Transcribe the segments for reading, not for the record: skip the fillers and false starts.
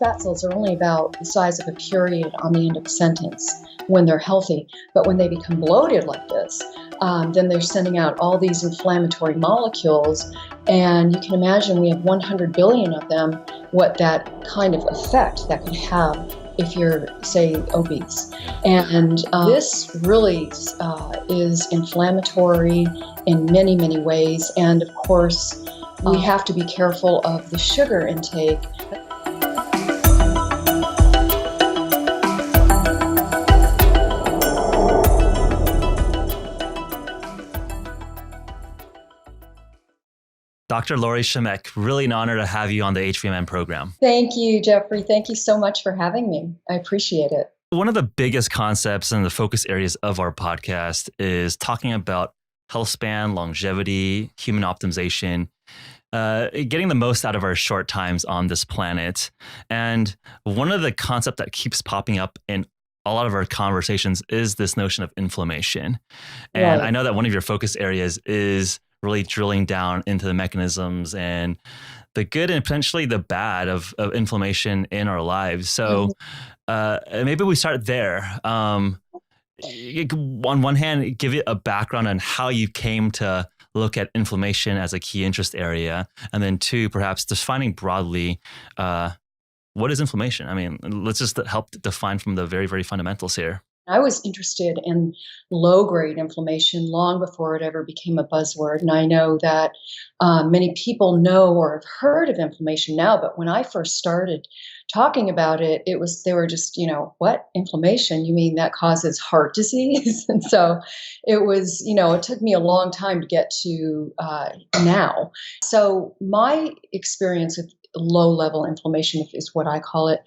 fat cells are only about the size of a period on the end of a sentence when they're healthy. But when they become bloated like this, then they're sending out all these inflammatory molecules. And you can imagine we have 100 billion of them, what that kind of effect that could have if you're, say, obese. And this really is inflammatory in many, many ways. And of course, we have to be careful of the sugar intake. Dr. Lori Shemek, really an honor to have you on the HVNM program. Thank you, Geoffrey. Thank you so much for having me. I appreciate it. One of the biggest concepts and the focus areas of our podcast is talking about health span, longevity, human optimization, getting the most out of our short times on this planet. And one of the concepts that keeps popping up in a lot of our conversations is this notion of inflammation. And I know that one of your focus areas is really drilling down into the mechanisms and the good and potentially the bad of inflammation in our lives. So maybe we start there. On one hand, give it a background on how you came to look at inflammation as a key interest area. And then two, perhaps defining broadly, what is inflammation? I mean, let's just help define from the very, very fundamentals here. I was interested in low-grade inflammation long before it ever became a buzzword. And I know that many people know or have heard of inflammation now, but when I first started talking about it, they were just, what? Inflammation? You mean that causes heart disease? And so it was, it took me a long time to get to now. So my experience with low-level inflammation is what I call it.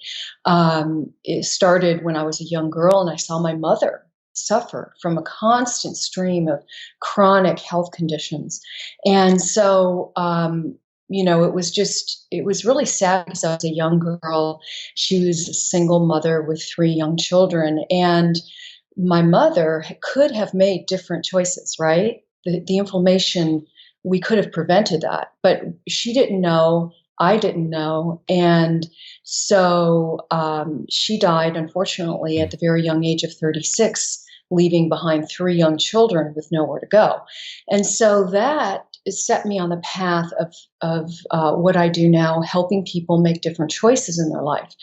It started when I was a young girl and I saw my mother suffer from a constant stream of chronic health conditions. And so, it was really sad because I was a young girl. She was a single mother with 3 young children. And my mother could have made different choices, right? The inflammation, we could have prevented that, but she didn't know. I didn't know. And so she died, unfortunately, at the very young age of 36, leaving behind 3 young children with nowhere to go. And so that set me on the path of what I do now, helping people make different choices in their life.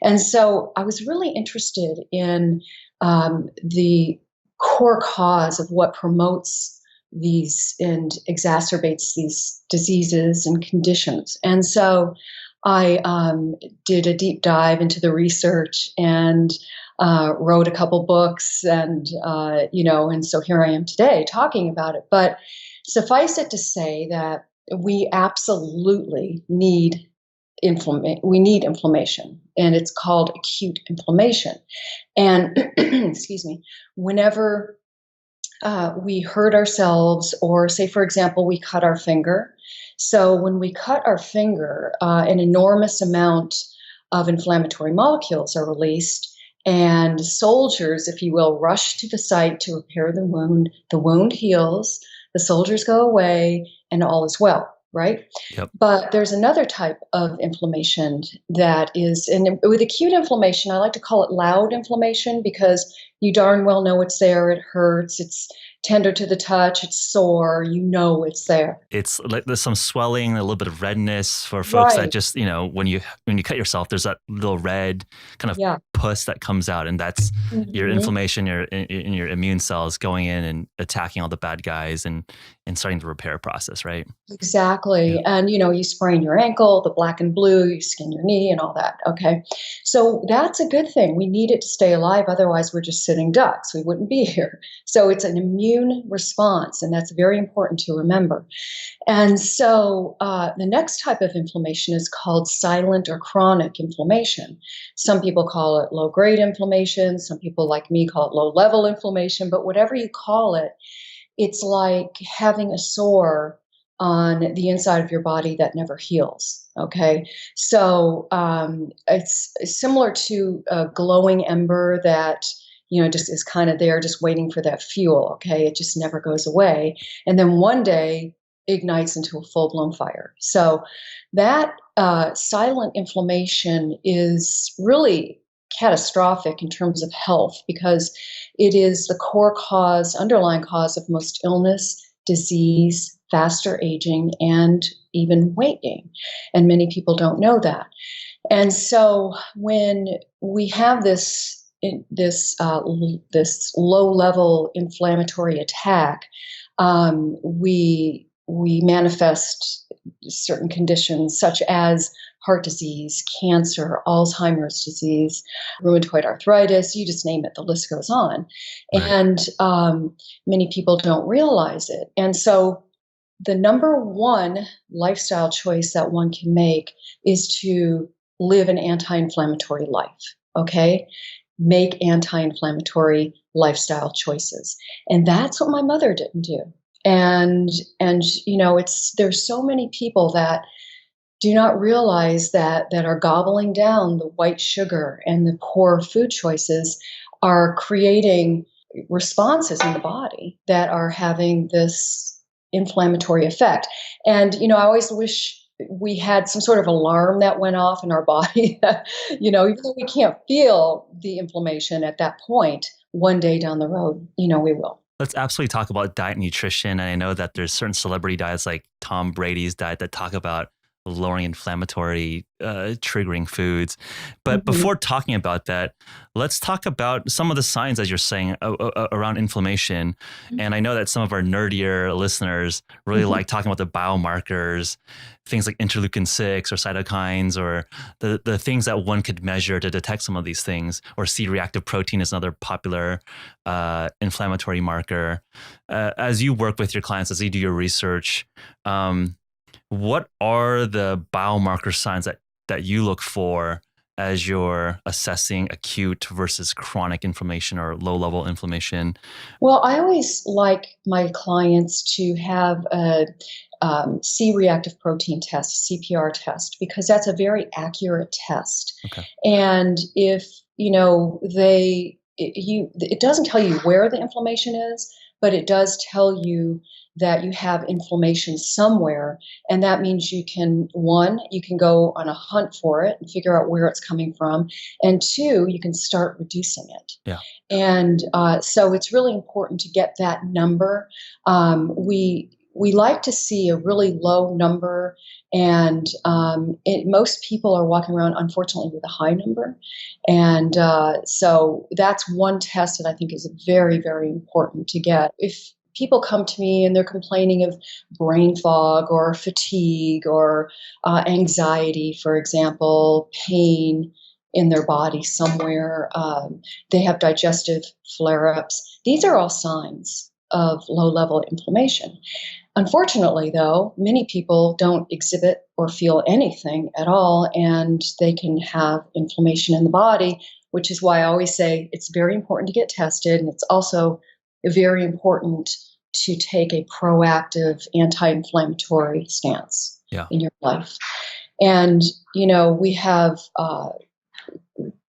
And so I was really interested in the core cause of what promotes these and exacerbates these diseases and conditions. And so I did a deep dive into the research and wrote a couple books and so here I am today talking about it. But suffice it to say that we absolutely need inflammation, and it's called acute inflammation. And excuse me, whenever we hurt ourselves, or say, for example, we cut our finger. So when we cut our finger, an enormous amount of inflammatory molecules are released, and soldiers, if you will, rush to the site to repair the wound. The wound heals, the soldiers go away, and all is well, right? Yep. But there's another type of inflammation that is, and with acute inflammation, I like to call it loud inflammation because you darn well know it's there, it hurts, it's tender to the touch, it's sore, it's there. It's like there's some swelling, a little bit of redness for folks that just, when you cut yourself, there's that little red kind of pus that comes out, and that's your inflammation, your immune cells going in and attacking all the bad guys and starting the repair process, right? Exactly. Yeah. And, you sprain your ankle, the black and blue, you skin your knee and all that. Okay. So that's a good thing. We need it to stay alive. Otherwise, we're just sitting ducks. We wouldn't be here. So it's an immune response, and that's very important to remember. And so the next type of inflammation is called silent or chronic inflammation. Some people call it low-grade inflammation. Some people, like me, call it low-level inflammation. But whatever you call it, it's like having a sore on the inside of your body that never heals. Okay. So it's similar to a glowing ember that, just is kind of there, just waiting for that fuel. Okay. It just never goes away. And then one day ignites into a full-blown fire. So that silent inflammation is really catastrophic in terms of health because it is the core cause, underlying cause of most illness, disease, faster aging, and even weight gain. And many people don't know that. And so when we have this low-level inflammatory attack, we manifest certain conditions such as heart disease, cancer, Alzheimer's disease, rheumatoid arthritis, you just name it, the list goes on. Right. And many people don't realize it. And so the number one lifestyle choice that one can make is to live an anti-inflammatory life, okay? Make anti-inflammatory lifestyle choices. And that's what my mother didn't do. And there's so many people that do not realize that are gobbling down the white sugar and the poor food choices are creating responses in the body that are having this inflammatory effect. And, I always wish we had some sort of alarm that went off in our body that, even though we can't feel the inflammation at that point, one day down the road, we will. Let's absolutely talk about diet and nutrition. And I know that there's certain celebrity diets like Tom Brady's diet that talk about lowering inflammatory, triggering foods. But before talking about that, let's talk about some of the signs, as you're saying, around inflammation. And I know that some of our nerdier listeners really like talking about the biomarkers, things like interleukin 6 or cytokines, or the things that one could measure to detect some of these things, or C-reactive protein is another popular inflammatory marker. As you work with your clients, as you do your research, what are the biomarker signs that you look for as you're assessing acute versus chronic inflammation or low-level inflammation? Well, I always like my clients to have a C-reactive protein test, CPR test, because that's a very accurate test. Okay. And if, it doesn't tell you where the inflammation is, but it does tell you that you have inflammation somewhere. And that means you can go on a hunt for it and figure out where it's coming from. And two, you can start reducing it. Yeah. And so it's really important to get that number. We like to see a really low number, and most people are walking around, unfortunately, with a high number. And so that's one test that I think is very, very important to get. If people come to me and they're complaining of brain fog or fatigue or anxiety, for example, pain in their body somewhere, they have digestive flare-ups. These are all signs of low-level inflammation. Unfortunately, though, many people don't exhibit or feel anything at all, and they can have inflammation in the body, which is why I always say it's very important to get tested, and it's also very important to take a proactive anti-inflammatory stance in your life. And, we have,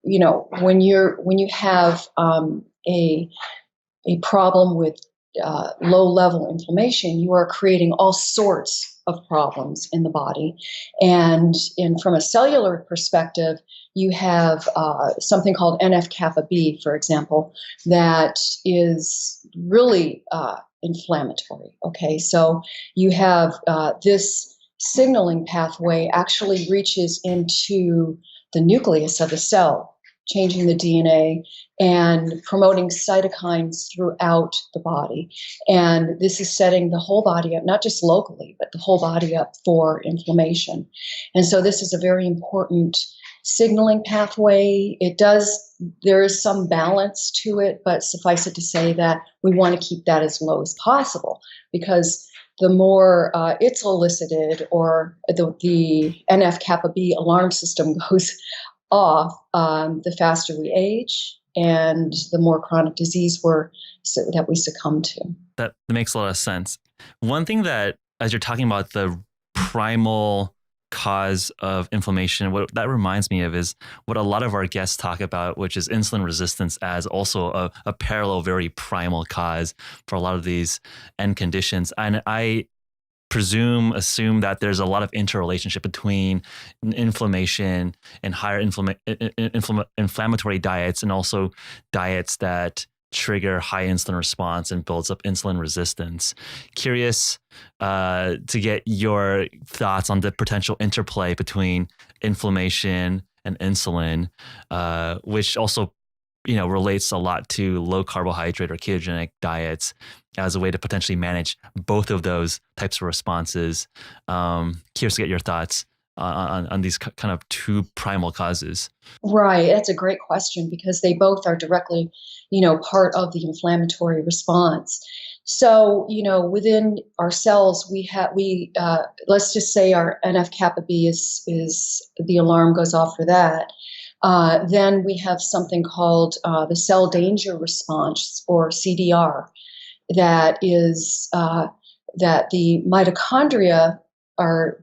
when you have a problem with low-level inflammation, you are creating all sorts of problems in the body. And from a cellular perspective, you have something called NF-kappa B, for example, that is really inflammatory. Okay, so you have this signaling pathway actually reaches into the nucleus of the cell, changing the DNA and promoting cytokines throughout the body. And this is setting the whole body up, not just locally, but the whole body up for inflammation. And so this is a very important signaling pathway. There is some balance to it, but suffice it to say that we want to keep that as low as possible, because the more it's elicited, or the NF-kappa B alarm system goes off, the faster we age and the more chronic disease that we succumb to. That makes a lot of sense. One thing that, as you're talking about the primal cause of inflammation, what that reminds me of is what a lot of our guests talk about, which is insulin resistance as also a parallel, very primal cause for a lot of these end conditions. And I assume that there's a lot of interrelationship between inflammation and higher inflammatory diets, and also diets that trigger high insulin response and builds up insulin resistance. Curious to get your thoughts on the potential interplay between inflammation and insulin, which also relates a lot to low carbohydrate or ketogenic diets as a way to potentially manage both of those types of responses. Curious to get your thoughts on these kind of two primal causes. Right. That's a great question because they both are directly, part of the inflammatory response. So, within our cells, let's just say our NF-kappa B is the alarm goes off for that. Then we have something called the cell danger response, or CDR, that is that the mitochondria are,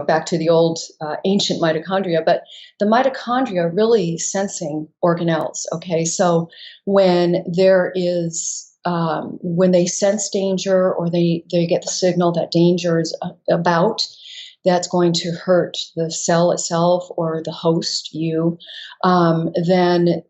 back to the old ancient mitochondria, but the mitochondria are really sensing organelles. Okay, so when there is when they sense danger, or they get the signal that danger is about, that's going to hurt the cell itself or the host, you, then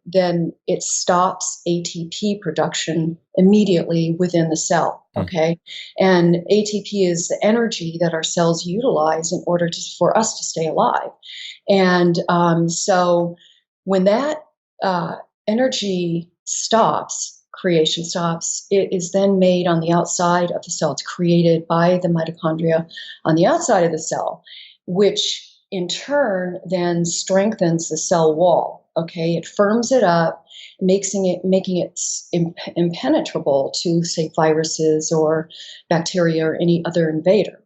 it stops ATP production immediately within the cell. Okay, and ATP is the energy that our cells utilize in order for us to stay alive. And so when that energy stops, creation stops, it is then made on the outside of the cell. It's created by the mitochondria on the outside of the cell, which in turn then strengthens the cell wall. Okay, it firms it up, making it impenetrable to, say, viruses or bacteria or any other invader.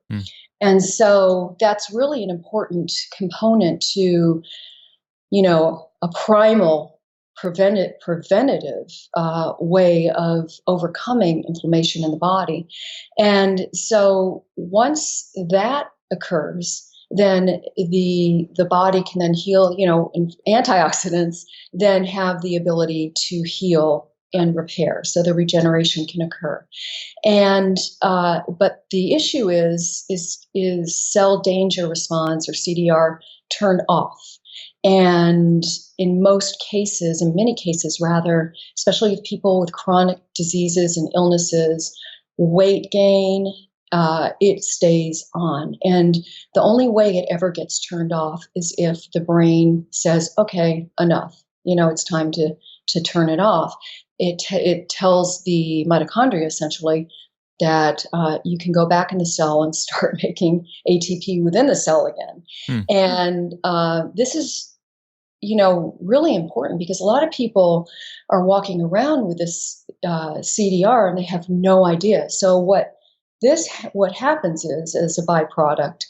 And so that's really an important component to, a primal preventative way of overcoming inflammation in the body. And so once that occurs, then the body can then heal, and antioxidants then have the ability to heal and repair. So the regeneration can occur. And but the issue is cell danger response, or CDR, turned off. And in many cases rather, especially with people with chronic diseases and illnesses, weight gain, it stays on. And the only way it ever gets turned off is if the brain says, okay, enough, it's time to turn it off. It tells the mitochondria essentially that you can go back in the cell and start making ATP within the cell again. And this is, really important because a lot of people are walking around with this CDR and they have no idea. So what happens is, as a byproduct,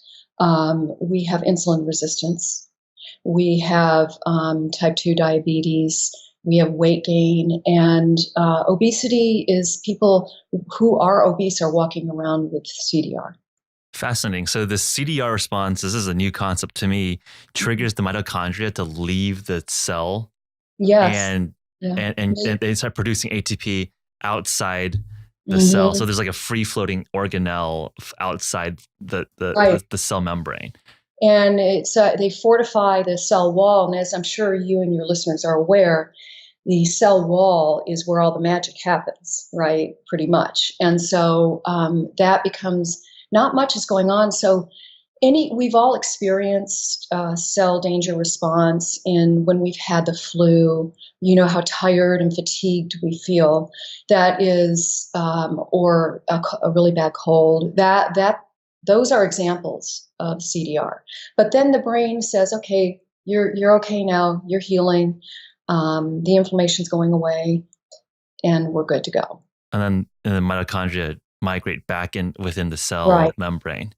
we have insulin resistance, we have type 2 diabetes, we have weight gain, and obesity is people who are obese are walking around with CDR. Fascinating. So the CDR response, this is a new concept to me, triggers the mitochondria to leave the cell. Yes. And they start producing ATP outside the cell. So there's like a free floating organelle outside the cell membrane. And it's they fortify the cell wall. And as I'm sure you and your listeners are aware, the cell wall is where all the magic happens, right? Pretty much. And so that becomes, not much is going on. So we've all experienced cell danger response when we've had the flu, how tired and fatigued we feel. That is, or a really bad cold. Those are examples of CDR. But then the brain says, okay, you're okay now, you're healing, the inflammation's going away, and we're good to go. And then the mitochondria migrate back within the cell membrane.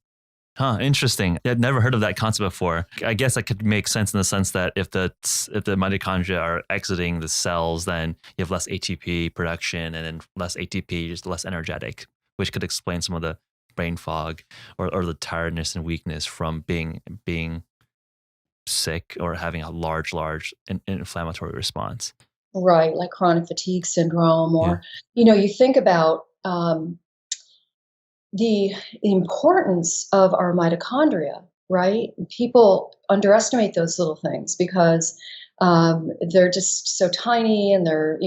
Interesting. I'd never heard of that concept before. I guess that could make sense in the sense that if the mitochondria are exiting the cells, then you have less ATP production, and then less ATP, just less energetic, which could explain some of the brain fog or the tiredness and weakness from being sick or having a large inflammatory response. Right, like chronic fatigue syndrome, or you think about the importance of our mitochondria, right? People underestimate those little things because they're just so tiny, and they're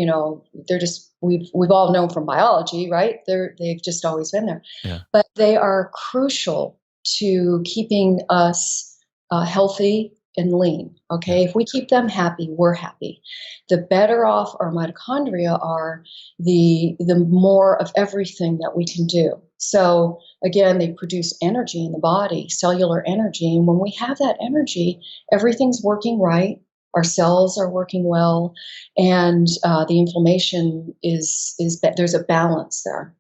just we've all known from biology, right? They've just always been there, Yeah. but they are crucial to keeping us healthy and lean. Okay, Yeah. if we keep them happy, we're happy. The better off our mitochondria are, the more of everything that we can do. So again, they produce energy in the body, cellular energy, and when we have that energy, everything's working right. Our cells are working well, and the inflammation is there's a balance there.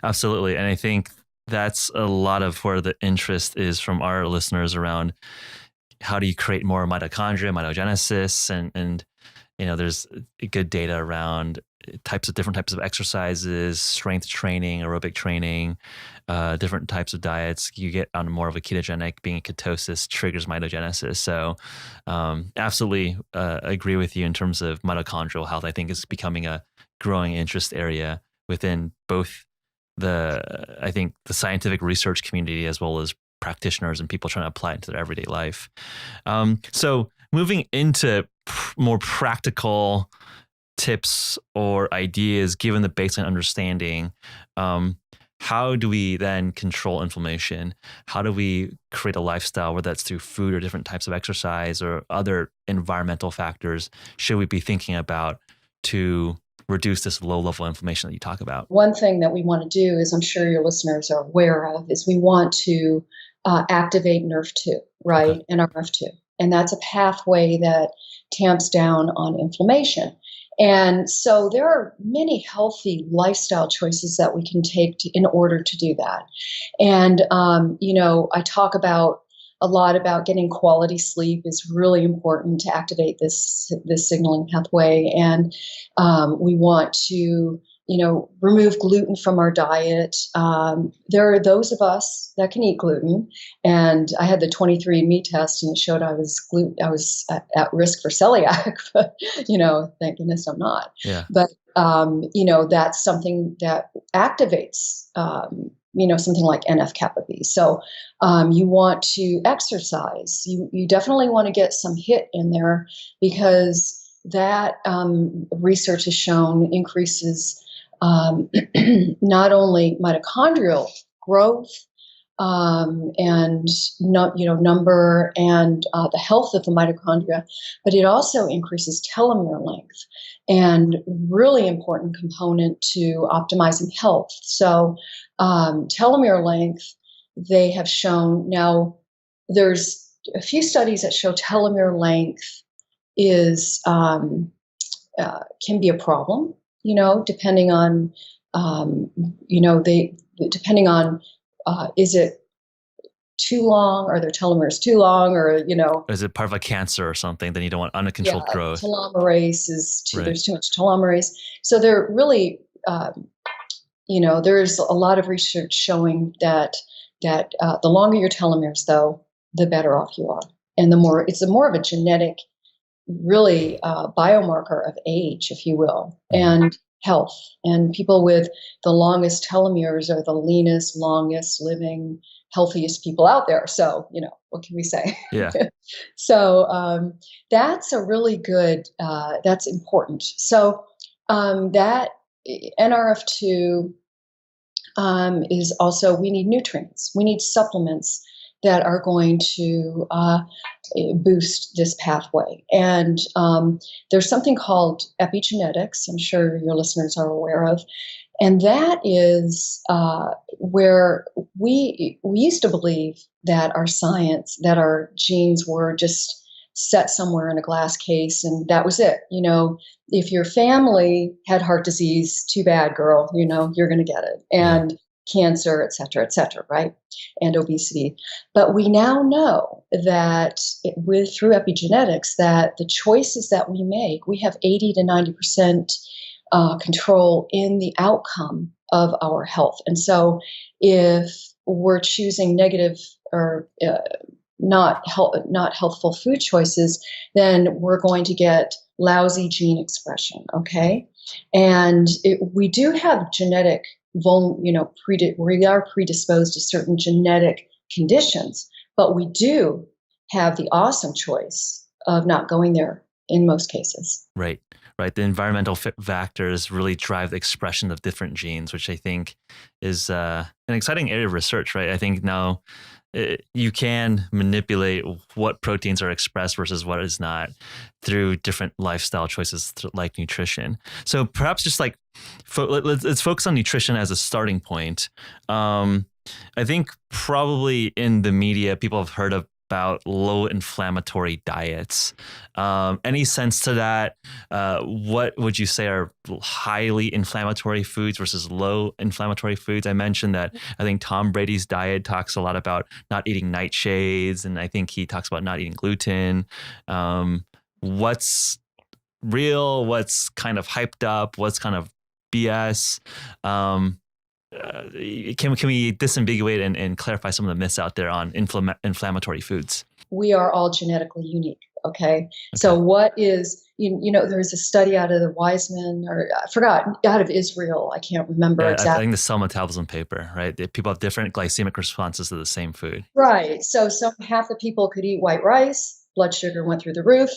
Absolutely. And I think that's a lot of where the interest is from our listeners around how do you create more mitochondria, mitogenesis, and there's good data around different types of exercises, strength training, aerobic training, different types of diets. You get on more of a ketogenic, being in ketosis triggers mitogenesis. So absolutely agree with you in terms of mitochondrial health. I think is becoming a growing interest area within both I think the scientific research community as well as practitioners and people trying to apply it into their everyday life. So moving into more practical tips or ideas, given the baseline understanding, how do we then control inflammation? How do we create a lifestyle, whether that's through food or different types of exercise or other environmental factors, should we be thinking about to reduce this low level inflammation that you talk about? One thing that we want to do, is I'm sure your listeners are aware of, is we want to activate NRF2, right? Okay. NRF2. And that's a pathway that tamps down on inflammation. And so there are many healthy lifestyle choices that we can take in order to do that. And, I talk about a lot about getting quality sleep is really important to activate this signaling pathway. And we want to remove gluten from our diet. There are those of us that can eat gluten, and I had the 23andMe test, and it showed I was at risk for celiac, but thank goodness I'm not. Yeah. But that's something that activates. Something like NF-kappa B. So you want to exercise. You definitely want to get some HIIT in there, because that research has shown increases not only mitochondrial growth and number and the health of the mitochondria, but it also increases telomere length, and really important component to optimizing health. So telomere length, they have shown, now there's a few studies that show telomere length is can be a problem, depending on depending on is it too long? Are their telomeres too long? Or is it part of a cancer or something? Then you don't want uncontrolled growth. Telomerase is Right. There's too much telomerase. So they're really there's a lot of research showing that the longer your telomeres, though, the better off you are, and it's more of a genetic, really biomarker of age, if you will, and health. And people with the longest telomeres are the leanest, longest living, healthiest people out there. So, what can we say? Yeah. So that's a really good, that's important. So that NRF2 is also, we need nutrients. We need supplements that are going to boost this pathway. And there's something called epigenetics, I'm sure your listeners are aware of. And that is where we used to believe that our genes were just set somewhere in a glass case, and that was it. If your family had heart disease, too bad, girl, you're going to get it. And cancer, et cetera, right? And obesity. But we now know that through epigenetics, that the choices that we make, we have 80 to 90% control in the outcome of our health. And so if we're choosing negative or not healthful food choices, then we're going to get lousy gene expression, okay? And we do have genetic we are predisposed to certain genetic conditions, but we do have the awesome choice of not going there in most cases. Right. Right. The environmental factors really drive the expression of different genes, which I think is an exciting area of research, right? I think now you can manipulate what proteins are expressed versus what is not through different lifestyle choices like nutrition. So perhaps just like, let's focus on nutrition as a starting point. I think probably in the media, people have heard about low inflammatory diets. Any sense to that? What would you say are highly inflammatory foods versus low inflammatory foods? I mentioned that I think Tom Brady's diet talks a lot about not eating nightshades, and I think he talks about not eating gluten. What's real? What's kind of hyped up? What's kind of BS? Can we disambiguate and clarify some of the myths out there on inflammatory foods? We are all genetically unique. Okay. So what is, there's a study out of the Wiseman, or I forgot, out of Israel. I can't remember exactly. I think the cell metabolism paper, right? People have different glycemic responses to the same food. Right. So half the people could eat white rice, blood sugar went through the roof.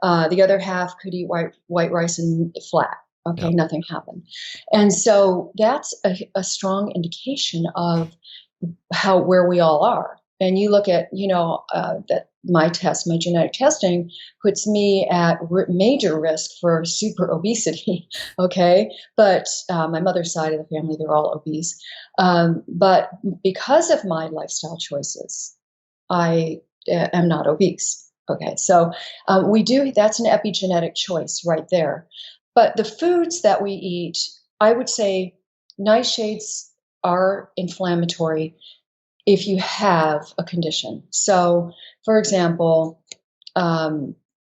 The other half could eat white rice and flat. Okay, yep. Nothing happened. And so that's a strong indication of where we all are. And you look at, that my genetic testing puts me at major risk for super obesity. Okay. But my mother's side of the family, they're all obese. But because of my lifestyle choices, I am not obese. Okay. So that's an epigenetic choice right there. But the foods that we eat, I would say nightshades are inflammatory if you have a condition. So, for example,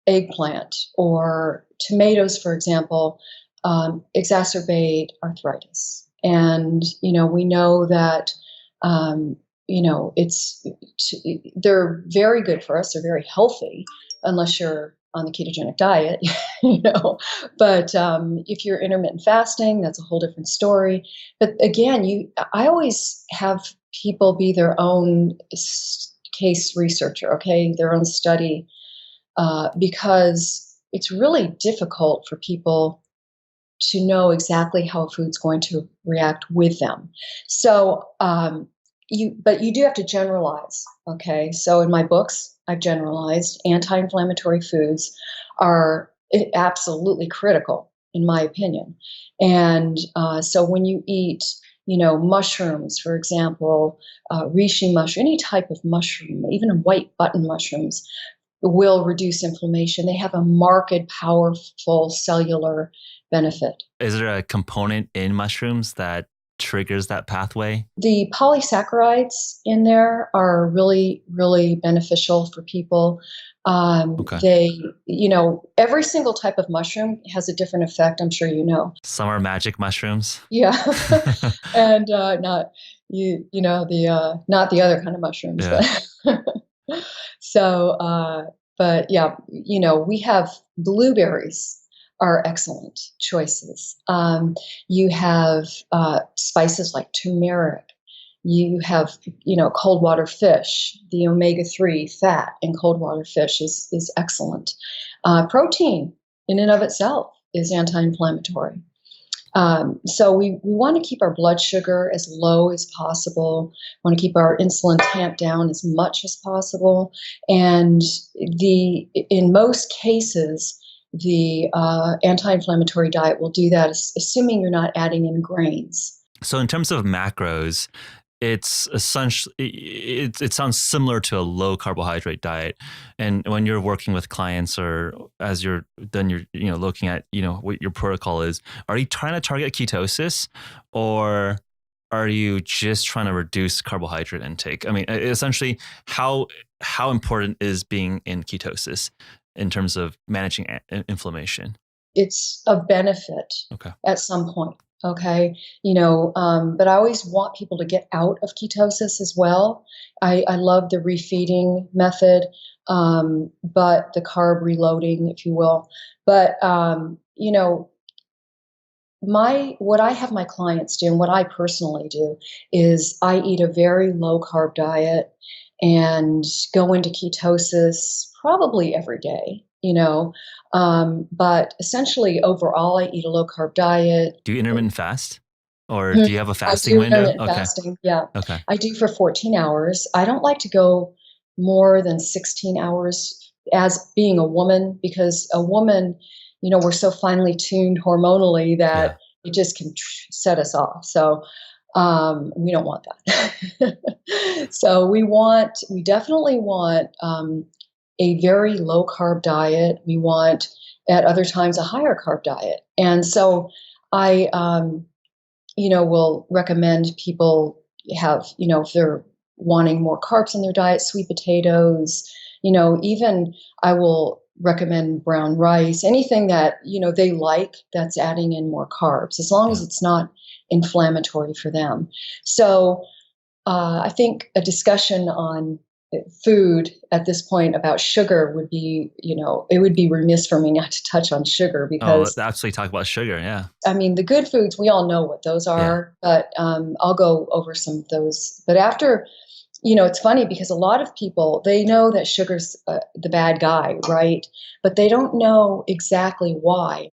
eggplant or tomatoes, for example, exacerbate arthritis. And, we know that, they're very good for us. They're very healthy, unless you're on the ketogenic diet, but if you're intermittent fasting, that's a whole different story. But again, I always have people be their own case researcher, okay, their own study, because it's really difficult for people to know exactly how a food's going to react with them. So, but you do have to generalize, okay? So in my books, I've generalized anti-inflammatory foods are absolutely critical, in my opinion. And so when you eat, mushrooms, for example, reishi mushroom, any type of mushroom, even white button mushrooms, will reduce inflammation. They have a marked, powerful cellular benefit. Is there a component in mushrooms that triggers that pathway? The polysaccharides in there are really, really beneficial for people. They, every single type of mushroom has a different effect. I'm sure you know. Some are magic mushrooms. Yeah, and not not the other kind of mushrooms. Yeah. But so, but yeah, we have blueberries. Are excellent choices. You have spices like turmeric. You have, cold water fish. The omega-3 fat in cold water fish is excellent. Protein in and of itself is anti-inflammatory. So we want to keep our blood sugar as low as possible. Want to keep our insulin tamped down as much as possible. And in most cases, the anti-inflammatory diet will do that, assuming you're not adding in grains. So in terms of macros, it's essentially, it sounds similar to a low carbohydrate diet. And when you're working with clients, or as you're looking at, what your protocol is, are you trying to target ketosis, or are you just trying to reduce carbohydrate intake? I mean, essentially, how important is being in ketosis in terms of managing inflammation? It's a benefit at some point. Okay. But I always want people to get out of ketosis as well. I love the refeeding method, but the carb reloading, if you will. But, what I have my clients do, and what I personally do, is I eat a very low carb diet and go into ketosis probably every day, but essentially overall I eat a low carb diet. Do you intermittent fast? Or Mhm. do you have a I fasting do window? intermittent Okay. fasting. Yeah, Okay. I do for 14 hours. I don't like to go more than 16 hours as being a woman, because a woman, we're so finely tuned hormonally Yeah. that it just can set us off. So we don't want that. So we definitely want a very low carb diet. We want at other times a higher carb diet. And so I, will recommend people have, if they're wanting more carbs in their diet, sweet potatoes, even I will recommend brown rice, anything that, they like that's adding in more carbs, as long as Yeah. it's not inflammatory for them. So I think a discussion on food at this point about sugar would be, it would be remiss for me not to touch on sugar, Oh, because let's absolutely talk about sugar. Yeah. I mean, the good foods, we all know what those Yeah. are, but I'll go over some of those. But after, it's funny because a lot of people, they know that sugar's the bad guy, right? But they don't know exactly why.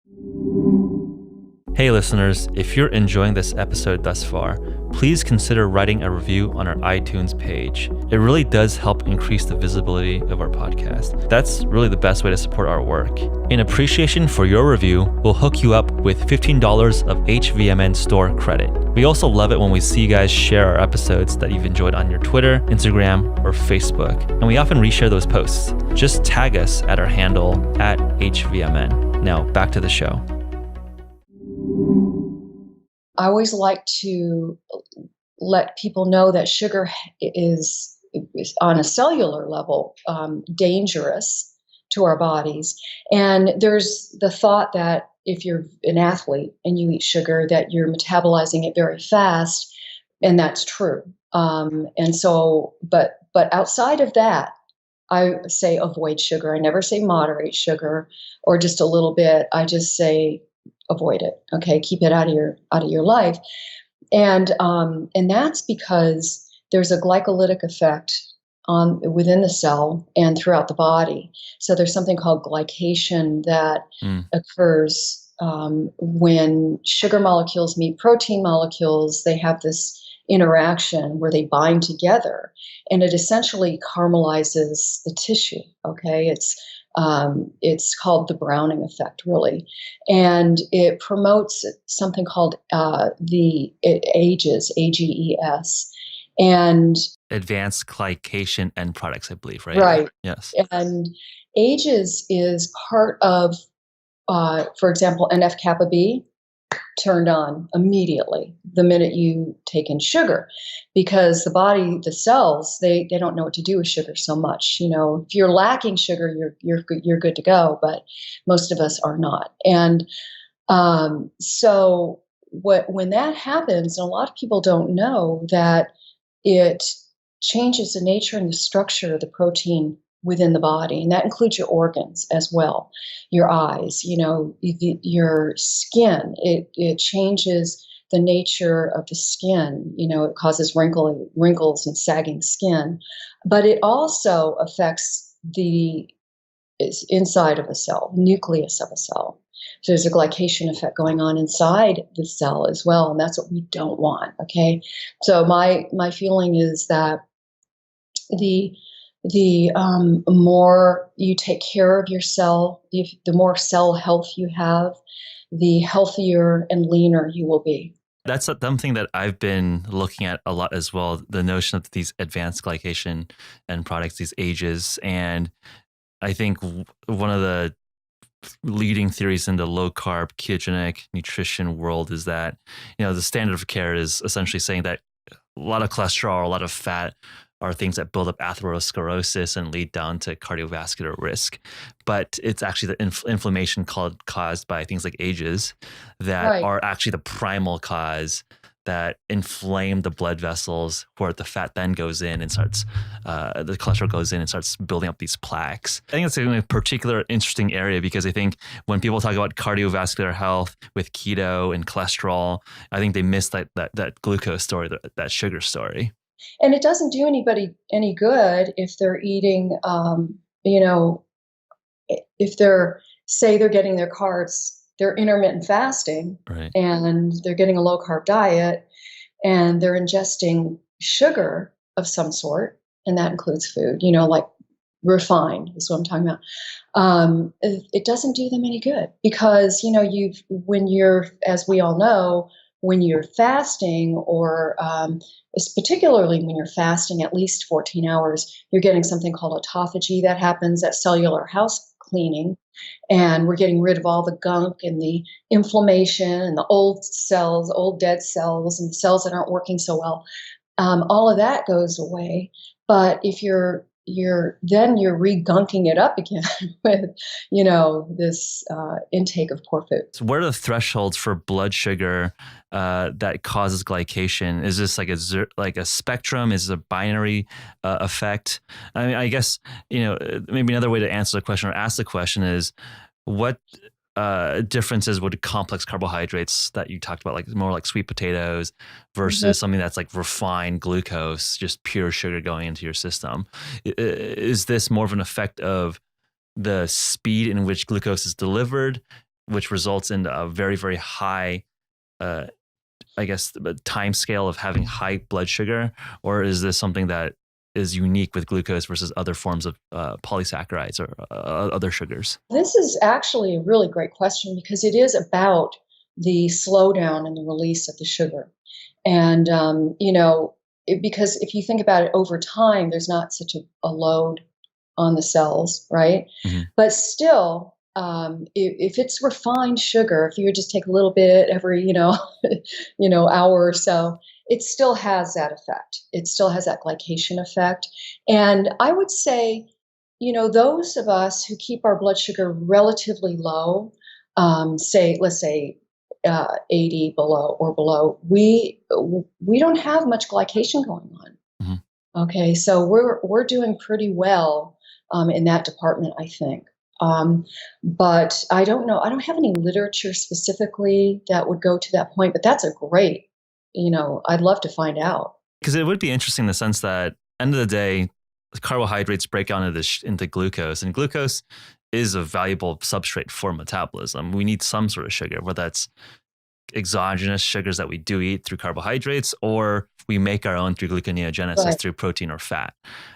Hey listeners, if you're enjoying this episode thus far, please consider writing a review on our iTunes page. It really does help increase the visibility of our podcast. That's really the best way to support our work. In appreciation for your review, we'll hook you up with $15 of HVMN store credit. We also love it when we see you guys share our episodes that you've enjoyed on your Twitter, Instagram, or Facebook, and we often reshare those posts. Just tag us at our handle at HVMN. Now, back to the show. I always like to let people know that sugar is on a cellular level dangerous to our bodies. And there's the thought that if you're an athlete and you eat sugar, that you're metabolizing it very fast, and that's true. And so, but outside of that, I say avoid sugar. I never say moderate sugar or just a little bit. I just say avoid it. Okay, keep it out of your life. And that's because there's a glycolytic effect within the cell and throughout the body. So there's something called glycation that occurs when sugar molecules meet protein molecules. They have this interaction where they bind together, and it essentially caramelizes the tissue. Okay, it's called the Browning effect, really, and it promotes something called the AGES, AGES, and Advanced glycation end products, I believe, right? right, Yes. and AGES is part of, for example, NF kappa B turned on immediately the minute you take in sugar, because the body, the cells, they don't know what to do with sugar so much. If you're lacking sugar, you're good to go, but most of us are not. And so when that happens, and a lot of people don't know that it changes the nature and the structure of the protein within the body, and that includes your organs as well, your eyes, your skin. It changes the nature of the skin. It causes wrinkles and sagging skin, but it also affects the inside of a cell, nucleus of a cell. So there's a glycation effect going on inside the cell as well, and that's what we don't want. Okay, so my feeling is that the more you take care of your cell, the more cell health you have, the healthier and leaner you will be. That's something that I've been looking at a lot as well, the notion of these advanced glycation end products, these AGEs. And I think one of the leading theories in the low carb ketogenic nutrition world is that, the standard of care is essentially saying that a lot of cholesterol, a lot of fat are things that build up atherosclerosis and lead down to cardiovascular risk. But it's actually the inflammation caused by things like AGEs that Right. are actually the primal cause that inflame the blood vessels where the fat then goes in and starts, the cholesterol goes in and starts building up these plaques. I think it's a particular interesting area because I think when people talk about cardiovascular health with keto and cholesterol, I think they miss that glucose story, that sugar story. And it doesn't do anybody any good if they're eating, if they're getting their carbs, they're intermittent fasting, right, and they're getting a low carb diet, and they're ingesting sugar of some sort, and that includes food, like refined is what I'm talking about. It doesn't do them any good because, as we all know, when you're fasting or it's particularly when you're fasting at least 14 hours, you're getting something called autophagy that happens at cellular house cleaning. And we're getting rid of all the gunk and the inflammation and the old cells, old dead cells, and the cells that aren't working so well. All of that goes away. But if you're re-gunking it up again with, this intake of poor food. So what are the thresholds for blood sugar that causes glycation? Is this like a spectrum? Is it a binary effect? I mean, I guess, maybe another way to answer the question or ask the question is, what differences would complex carbohydrates that you talked about, like more like sweet potatoes versus something that's like refined glucose, just pure sugar going into your system? Is this more of an effect of the speed in which glucose is delivered, which results in a very, very high, the time scale of having high blood sugar? Or is this something that is unique with glucose versus other forms of polysaccharides or other sugars? This is actually a really great question because it is about the slowdown and the release of the sugar. And, because if you think about it over time, there's not such a load on the cells, right? Mm-hmm. But still, if it's refined sugar, if you just take a little bit every, hour or so, it still has that effect. It still has that glycation effect. And I would say, those of us who keep our blood sugar relatively low, let's say 80 below, we don't have much glycation going on. Mm-hmm. Okay, so we're doing pretty well in that department, I think. But I don't know. I don't have any literature specifically that would go to that point, but that's a great, I'd love to find out. Because it would be interesting in the sense that end of the day, carbohydrates break down into glucose, and glucose is a valuable substrate for metabolism. We need some sort of sugar, whether that's exogenous sugars that we do eat through carbohydrates, or we make our own through gluconeogenesis, right, through protein or fat.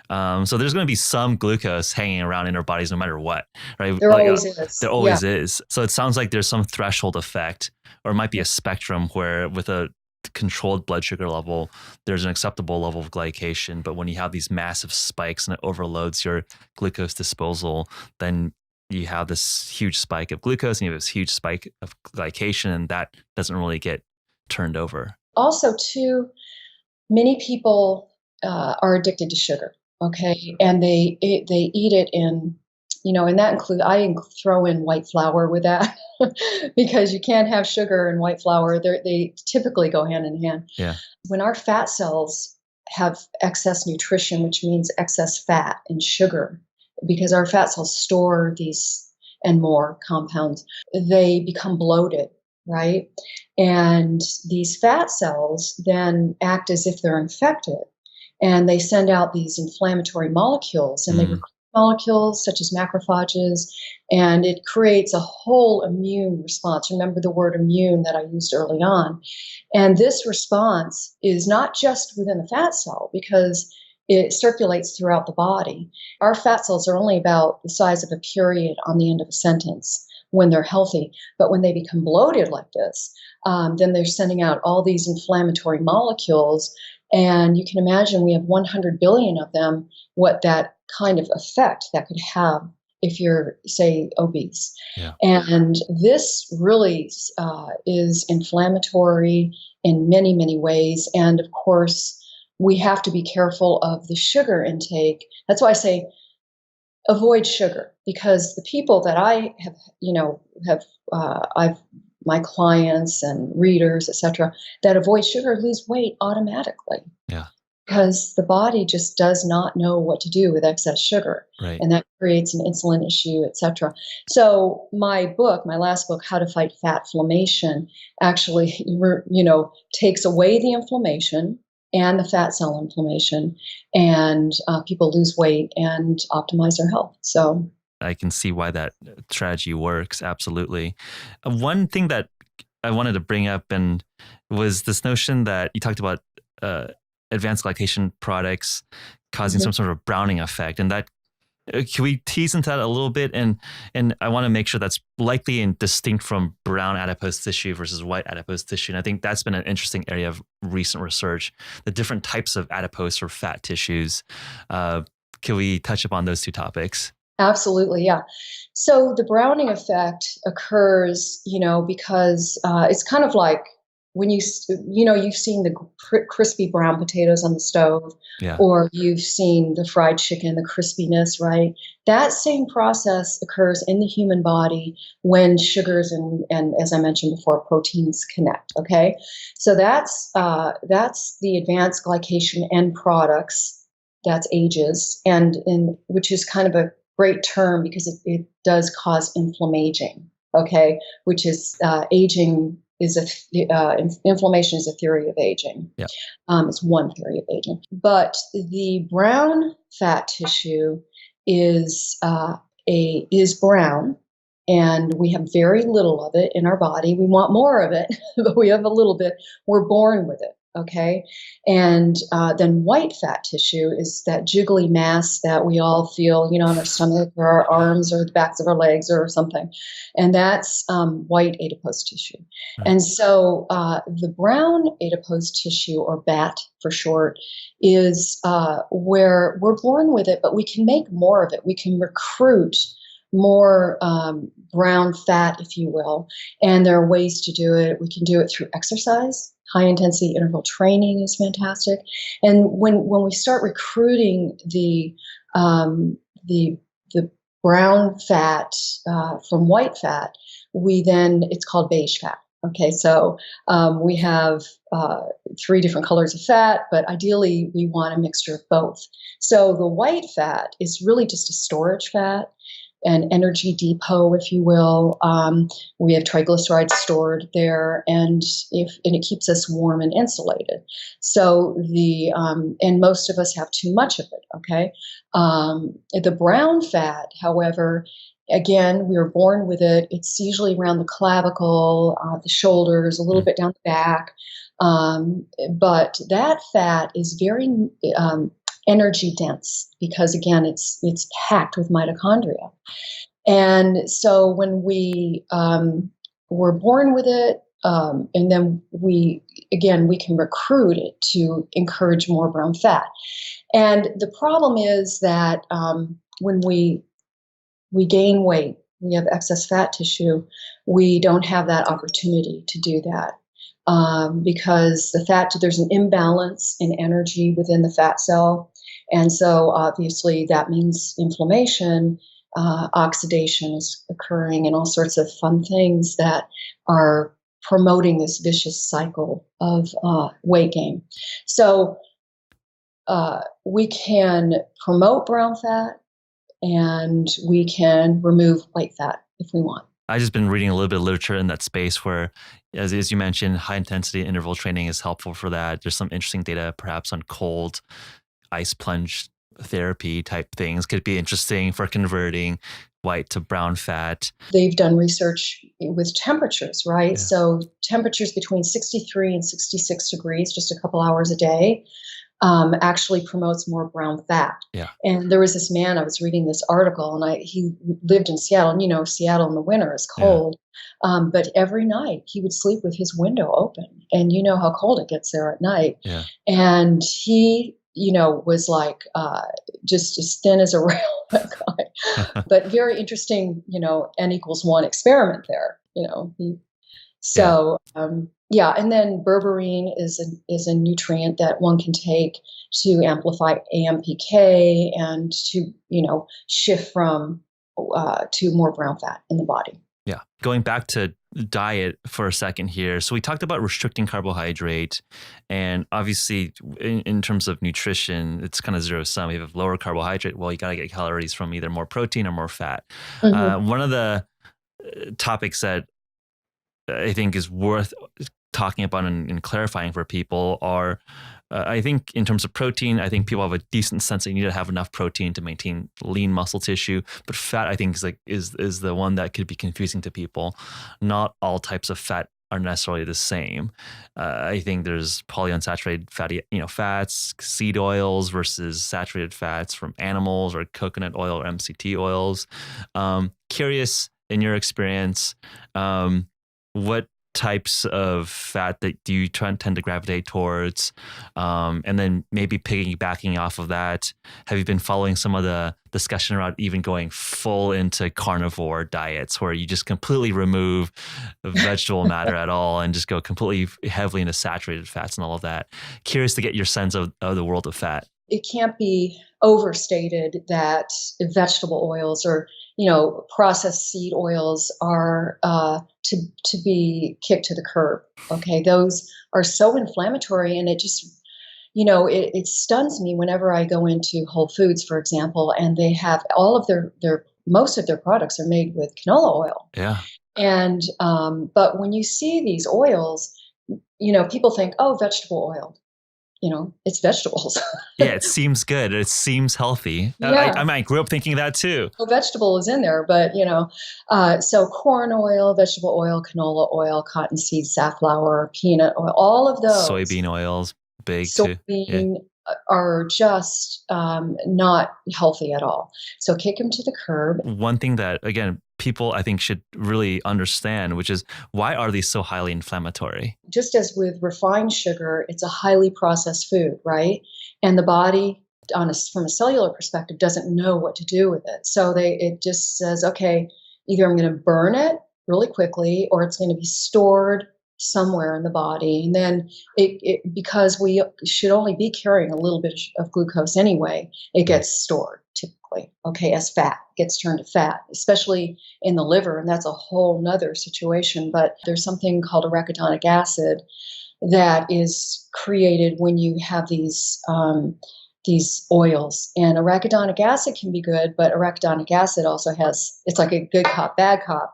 So there's going to be some glucose hanging around in our bodies no matter what, right? There always is. There always is. So it sounds like there's some threshold effect, or it might be a spectrum where with a controlled blood sugar level, there's an acceptable level of glycation. But when you have these massive spikes and it overloads your glucose disposal, then you have this huge spike of glucose and you have this huge spike of glycation, and that doesn't really get turned over. Also, too, many people are addicted to sugar, okay? And they eat it in, and that I throw in white flour with that because you can't have sugar and white flour. They typically go hand in hand. Yeah. When our fat cells have excess nutrition, which means excess fat and sugar, because our fat cells store these and more compounds, they become bloated, right? And these fat cells then act as if they're infected, and they send out these inflammatory molecules, and they recruit molecules such as macrophages, and it creates a whole immune response. Remember the word immune that I used early on. And this response is not just within the fat cell because it circulates throughout the body. Our fat cells are only about the size of a period on the end of a sentence when they're healthy. But when they become bloated like this, then they're sending out all these inflammatory molecules. And you can imagine we have 100 billion of them, what that kind of effect that could have if you're, say, obese. Yeah. And this really is inflammatory in many, many ways. And of course, we have to be careful of the sugar intake. That's why I say avoid sugar, because the people that I have, I've my clients and readers, etc., that avoid sugar lose weight automatically. Yeah. Because the body just does not know what to do with excess sugar. Right. And that creates an insulin issue, et cetera. So my book, my last book, How to Fight Fat Inflammation, actually, takes away the inflammation and the fat cell inflammation, and people lose weight and optimize their health. So I can see why that strategy works. Absolutely. One thing that I wanted to bring up and was this notion that you talked about advanced glycation products causing some sort of browning effect, and that can we tease into that a little bit? And I want to make sure that's likely and distinct from brown adipose tissue versus white adipose tissue. And I think that's been an interesting area of recent research, the different types of adipose or fat tissues. Can we touch upon those two topics? Absolutely, yeah. So the browning effect occurs, because it's kind of like when you've seen the crispy brown potatoes on the stove, yeah, or you've seen the fried chicken, the crispiness, right? That same process occurs in the human body when sugars and as I mentioned before, proteins connect. Okay, so that's the advanced glycation end products. That's AGEs, and which is kind of a great term because it does cause inflammaging. Okay, which is aging. Inflammation is a theory of aging. Yeah. It's one theory of aging. But the brown fat tissue is brown, and we have very little of it in our body. We want more of it, but we have a little bit. We're born with it. Okay, and then white fat tissue is that jiggly mass that we all feel, on our stomach or our arms or the backs of our legs or something, and that's white adipose tissue. Right. And so the brown adipose tissue, or BAT for short, is where we're born with it, but we can make more of it. We can recruit more brown fat, if you will, and there are ways to do it. We can do it through exercise. High intensity interval training is fantastic, and when we start recruiting the brown fat from white fat, it's called beige fat. Okay, so we have 3 different colors of fat, but ideally we want a mixture of both. So the white fat is really just a storage fat, an energy depot, if you will. We have triglycerides stored there, and it keeps us warm and insulated. So and most of us have too much of it. Okay, the brown fat, however, again, we were born with it. It's usually around the clavicle, the shoulders, a little bit down the back, but that fat is very energy dense because, again, it's packed with mitochondria. And so when we were born with it, and then we can recruit it to encourage more brown fat. And the problem is that when we gain weight, we have excess fat tissue, we don't have that opportunity to do that. Because there's an imbalance in energy within the fat cell. And so obviously that means inflammation, oxidation is occurring, and all sorts of fun things that are promoting this vicious cycle of weight gain. So we can promote brown fat, and we can remove white fat if we want. I've just been reading a little bit of literature in that space where, as you mentioned, high intensity interval training is helpful for that. There's some interesting data perhaps on cold ice plunge therapy type things could be interesting for converting white to brown fat. They've done research with temperatures, right? Yeah. So temperatures between 63 and 66 degrees, just a couple hours a day, actually promotes more brown fat. Yeah. And there was this man, I was reading this article, and he lived in Seattle, and Seattle in the winter is cold. Yeah. But every night he would sleep with his window open, and you know how cold it gets there at night. Yeah. And he, was like just as thin as a rail, that guy. But very interesting, N=1 experiment there, Yeah, and then berberine is a nutrient that one can take to amplify AMPK and to shift from to more brown fat in the body. Yeah, going back to diet for a second here. So we talked about restricting carbohydrate, and obviously in terms of nutrition, it's kind of zero sum. If you have lower carbohydrate, well, you got to get calories from either more protein or more fat. Mm-hmm. One of the topics that I think is worth talking about and clarifying for people are, I think in terms of protein, I think people have a decent sense that you need to have enough protein to maintain lean muscle tissue. But fat, I think, is the one that could be confusing to people. Not all types of fat are necessarily the same. I think there's polyunsaturated fatty, fats, seed oils versus saturated fats from animals, or coconut oil or MCT oils. Curious, in your experience, what types of fat that do you tend to gravitate towards? And then maybe piggybacking off of that, have you been following some of the discussion around even going full into carnivore diets where you just completely remove vegetable matter at all and just go completely heavily into saturated fats and all of that? Curious to get your sense of the world of fat. It can't be overstated that vegetable oils or processed seed oils are to be kicked to the curb. Okay, those are so inflammatory, and it just it stuns me whenever I go into Whole Foods, for example, and they have all of their most of their products are made with canola oil. Yeah. And but when you see these oils, people think, oh, vegetable oil. It's vegetables. Yeah, it seems good. It seems healthy. Yeah. I grew up thinking that too. Well, vegetable is in there, but so corn oil, vegetable oil, canola oil, cottonseed, safflower, peanut oil, all of those. Soybean oils, big too. Soybean are just not healthy at all. So kick them to the curb. One thing that, again, people I think should really understand, which is, why are these so highly inflammatory? Just as with refined sugar, it's a highly processed food, right? And the body, from a cellular perspective, doesn't know what to do with it. So it just says, okay, either I'm going to burn it really quickly, or it's going to be stored somewhere in the body. And then because we should only be carrying a little bit of glucose anyway, it gets stored typically, okay, as fat, gets turned to fat, especially in the liver. And that's a whole nother situation. But there's something called arachidonic acid that is created when you have these oils. And arachidonic acid can be good, but arachidonic acid also it's like a good cop, bad cop.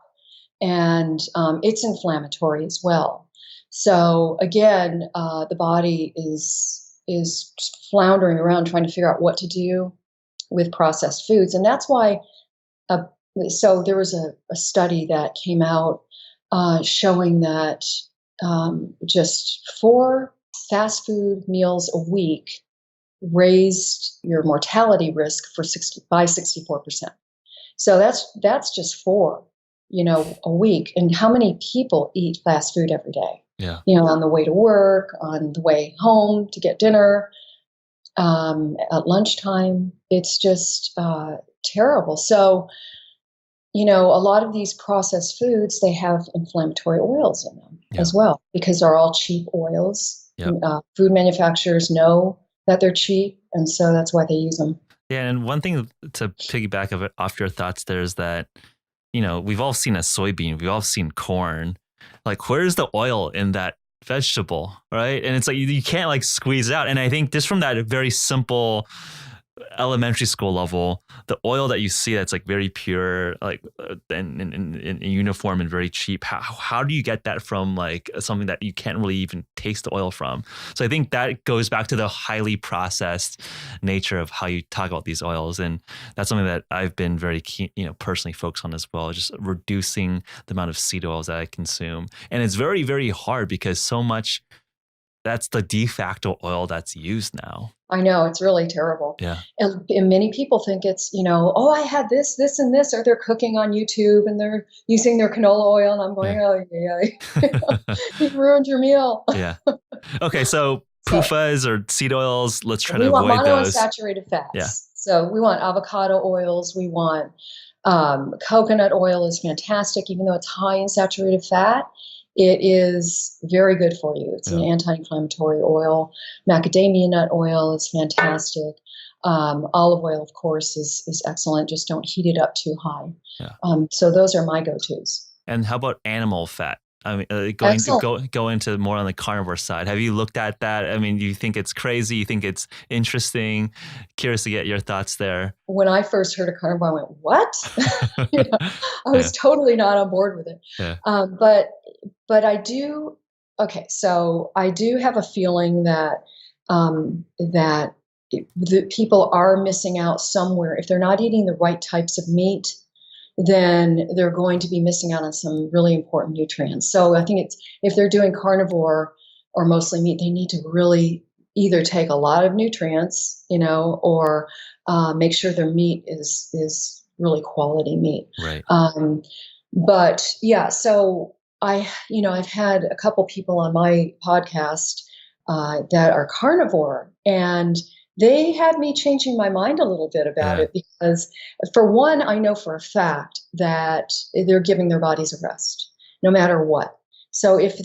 And it's inflammatory as well. So again, the body is floundering around trying to figure out what to do with processed foods, and that's why. So there was a study that came out showing that just 4 fast food meals a week raised your mortality risk by 64%. So that's just 4. A week. And how many people eat fast food every day? Yeah. On the way to work, on the way home to get dinner, at lunchtime. It's just terrible. So, a lot of these processed foods, they have inflammatory oils in them as well, because they're all cheap oils. Yep. Food manufacturers know that they're cheap, and so that's why they use them. Yeah, and one thing to piggyback off your thoughts there is that, we've all seen a soybean, we've all seen corn. Like, where's the oil in that vegetable, right? And it's like you can't like squeeze it out. And I think just from that very simple elementary school level, the oil that you see that's like very pure, like in uniform and very cheap, how do you get that from like something that you can't really even taste the oil from? So I think that goes back to the highly processed nature of how you talk about these oils, and that's something that I've been very keen, personally focused on as well, just reducing the amount of seed oils that I consume. And it's very, very hard because so much that's the de facto oil that's used now. I know, it's really terrible. Yeah. And many people think it's, oh, I had this, and this, or they're cooking on YouTube and they're using their canola oil. And I'm going, oh, yeah. You ruined your meal. Yeah. Okay. So PUFAs or seed oils, let's try to avoid those. We want monounsaturated fats. Yeah. So we want avocado oils. We want coconut oil is fantastic, even though it's high in saturated fat. It is very good for you. It's an anti-inflammatory oil. Macadamia nut oil is fantastic. Olive oil, of course, is excellent. Just don't heat it up too high. Yeah. So those are my go-tos. And how about animal fat? I mean, Excellent. go into more on the carnivore side. Have you looked at that? I mean, you think it's crazy? You think it's interesting? Curious to get your thoughts there. When I first heard of carnivore, I went, "What?" You know, I Yeah, was totally not on board with it. yeah, Um, but but I do. Okay, so I do have a feeling that the people are missing out somewhere if they're not eating the right types of meat. Then they're going to be missing out on some really important nutrients. So I think it's if they're doing carnivore or mostly meat, they need to really either take a lot of nutrients, or make sure their meat is really quality meat. right. Um, but yeah, so I've had a couple people on my podcast that are carnivore, and they had me changing my mind a little bit about Yeah, it because, for one, I know for a fact that they're giving their bodies a rest, no matter what. So if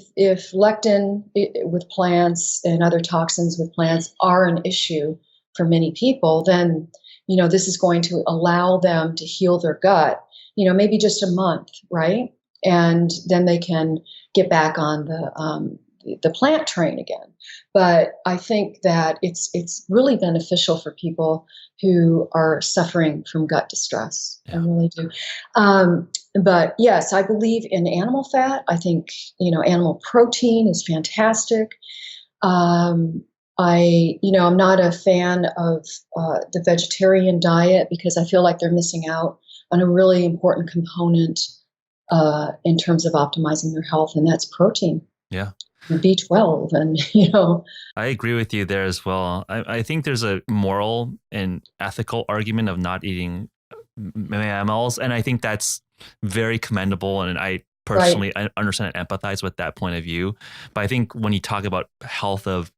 lectin with plants and other toxins with plants are an issue for many people, then this is going to allow them to heal their gut. Maybe just a month, right? And then they can get back on the plant train again. But I think that it's really beneficial for people who are suffering from gut distress. I yeah, really do. Um, but yes, I believe in animal fat. I think animal protein is fantastic. Um, I'm not a fan of the vegetarian diet because I feel like they're missing out on a really important component in terms of optimizing their health, and that's protein, yeah. B12, and I agree with you there as well. I think there's a moral and ethical argument of not eating mammals, and I think that's very commendable. And I right. personally I understand and empathize with that point of view. But I think when you talk about health of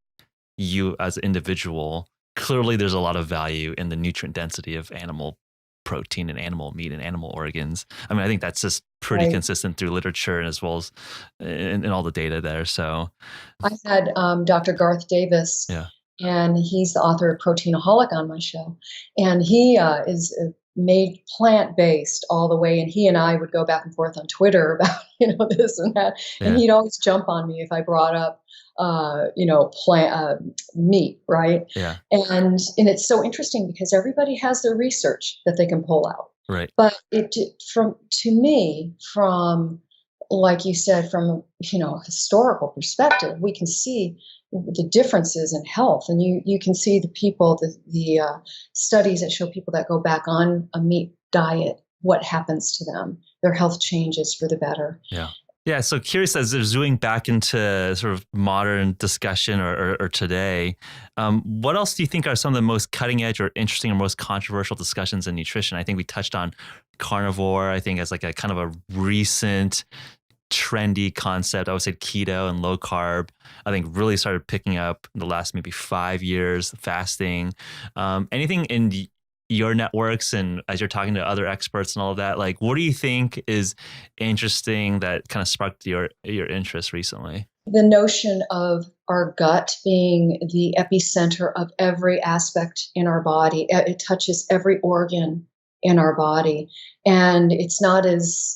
you as an individual, clearly there's a lot of value in the nutrient density of animal protein and animal meat and animal organs. I mean, I think that's just pretty Right. consistent through literature and as well as in all the data there. So, I had Dr. Garth Davis, yeah, and he's the author of Proteinaholic on my show, and he is made plant based all the way. And he and I would go back and forth on Twitter about this and that, and yeah, he'd always jump on me if I brought up plant meat, right? yeah, And it's so interesting because everybody has their research that they can pull out, right. but from like you said, from a historical perspective, we can see the differences in health, and you can see the studies that show people that go back on a meat diet, what happens to them. Their health changes for the better. Yeah. Yeah. So curious as they're zooming back into sort of modern discussion or today, what else do you think are some of the most cutting edge or interesting or most controversial discussions in nutrition? I think we touched on carnivore, I think as like a kind of a recent trendy concept. I would say keto and low carb, I think really started picking up in the last maybe 5 years, fasting. Anything in your networks and as you're talking to other experts and all of that, like what do you think is interesting that kind of sparked your interest recently? The notion of our gut being the epicenter of every aspect in our body. It touches every organ in our body. And it's not as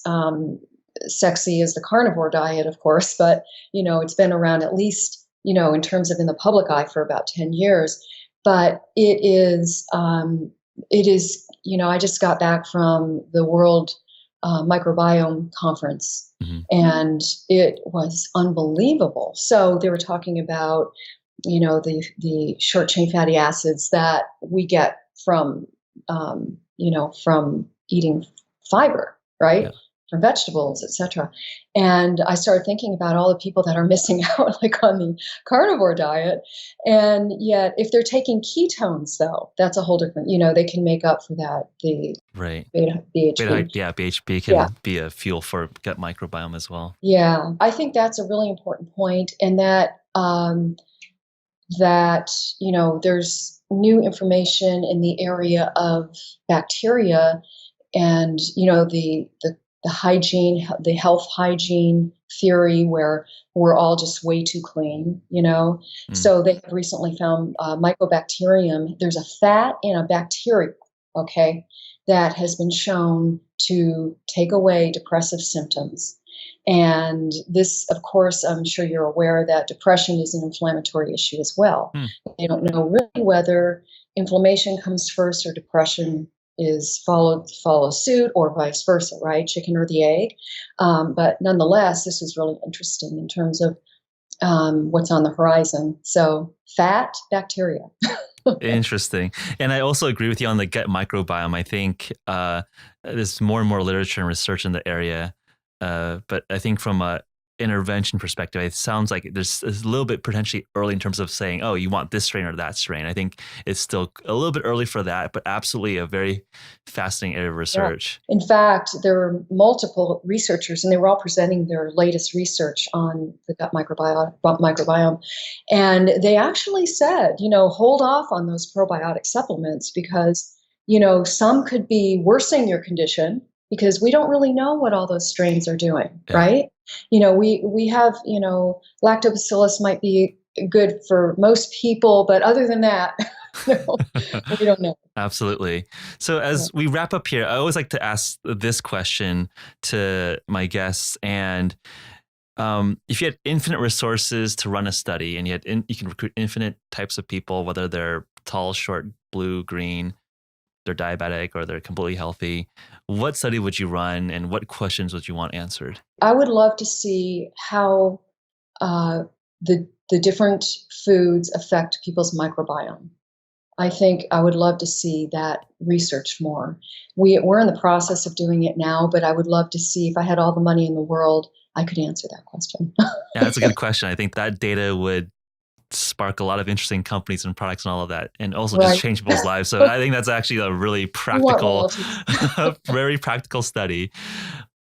sexy as the carnivore diet, of course, but it's been around at least, in terms of in the public eye for about 10 years. But it is, I just got back from the World Microbiome Conference, Mm-hmm. and it was unbelievable. So they were talking about, the short chain fatty acids that we get from eating fiber, right? Yeah. From vegetables, etc. And I started thinking about all the people that are missing out, like on the carnivore diet. And yet, if they're taking ketones, though, that's a whole different. They can make up for that. The Right. BHB. Yeah, BHB Yeah, can be a fuel for gut microbiome as well. yeah. I think that's a really important point, and that there's new information in the area of bacteria, and the hygiene, the health hygiene theory, where we're all just way too clean. Mm. So they have recently found mycobacterium. There's a fat in a bacteria, okay, that has been shown to take away depressive symptoms. And this, of course, I'm sure you're aware that depression is an inflammatory issue as well. They don't know really whether inflammation comes first or depression is follows suit, or vice versa, right? Chicken or the egg. But nonetheless, this is really interesting in terms of what's on the horizon. So fat, bacteria. Interesting. And I also agree with you on the gut microbiome. I think there's more and more literature and research in the area. But I think from a intervention perspective, it sounds like there's a little bit potentially early in terms of saying, oh, you want this strain or that strain. I think it's still a little bit early for that, but absolutely a very fascinating area of research. Yeah. In fact, there were multiple researchers, and they were all presenting their latest research on the gut microbiome. And they actually said, hold off on those probiotic supplements because, some could be worsening your condition, because we don't really know what all those strains are doing, right? We have, lactobacillus might be good for most people, but other than that, we don't know. Absolutely. So as we wrap up here, I always like to ask this question to my guests. And if you had infinite resources to run a study, and you can recruit infinite types of people, whether they're tall, short, blue, green, they're diabetic, or they're completely healthy, what study would you run and what questions would you want answered? I would love to see how the different foods affect people's microbiome. I think I would love to see that researched more. We're in the process of doing it now, but I would love to see, if I had all the money in the world, I could answer that question. Yeah, that's a good question. I think that data would spark a lot of interesting companies and products and all of that, and also just change people's lives. So I think that's actually a really practical, very practical study.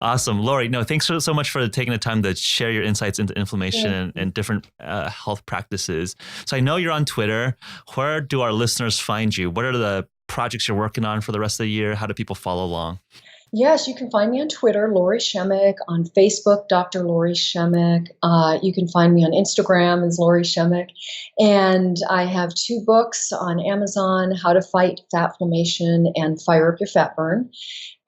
Awesome. Lori, thanks so much for taking the time to share your insights into inflammation and different health practices. So I know you're on Twitter. Where do our listeners find you? What are the projects you're working on for the rest of the year? How do people follow along? Yes, you can find me on Twitter, Lori Shemek, on Facebook, Dr. Lori Shemek. You can find me on Instagram as Lori Shemek. And I have 2 books on Amazon, How to Fight Fatflammation and Fire Up Your Fat Burn.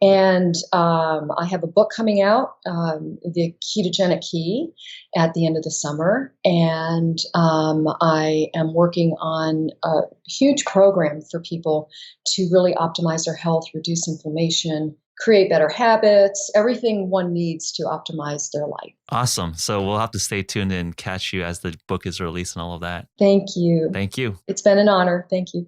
And I have a book coming out, The Ketogenic Key, at the end of the summer. And I am working on a huge program for people to really optimize their health, reduce inflammation, create better habits, everything one needs to optimize their life. Awesome. So we'll have to stay tuned and catch you as the book is released and all of that. Thank you. Thank you. It's been an honor. Thank you.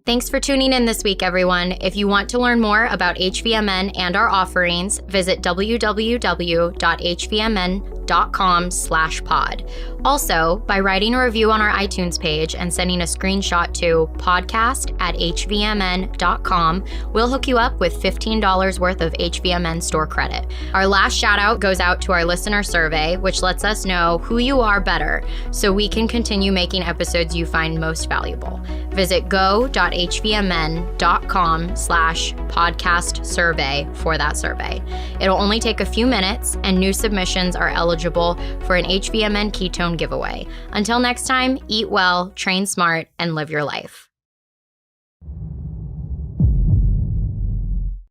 Thanks for tuning in this week, everyone. If you want to learn more about HVMN and our offerings, visit www.hvmn.com/pod. Also, by writing a review on our iTunes page and sending a screenshot to podcast@hvmn.com, we'll hook you up with $15 worth of HVMN store credit. Our last shout out goes out to our listener survey, which lets us know who you are better so we can continue making episodes you find most valuable. Visit go.hvmn.com/podcast survey for that survey. It'll only take a few minutes, and new submissions are eligible for an HVMN ketone giveaway. Until next time, eat well, train smart, and live your life.